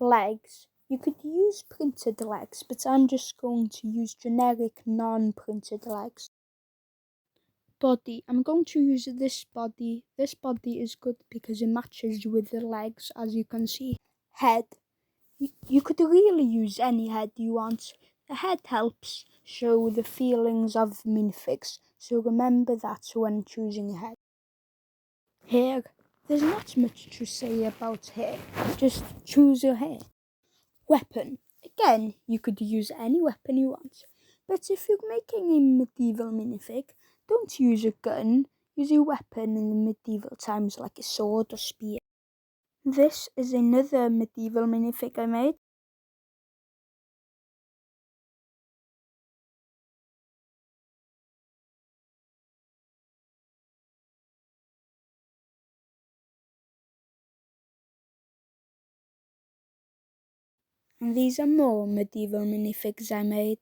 Legs. You could use printed legs, but I'm just going to use generic non-printed legs. Body. I'm going to use this body. This body is good because it matches with the legs, as you can see. Head. You could really use any head you want. The head helps show the feelings of the minifigs, so remember that when choosing a head. Hair. There's not much to say about hair, just choose your hair. Weapon. Again, you could use any weapon you want, but if you're making a medieval minifig, don't use a gun, use a weapon in the medieval times like a sword or spear. This is another medieval minifig I made. And these are more medieval minifigs I made.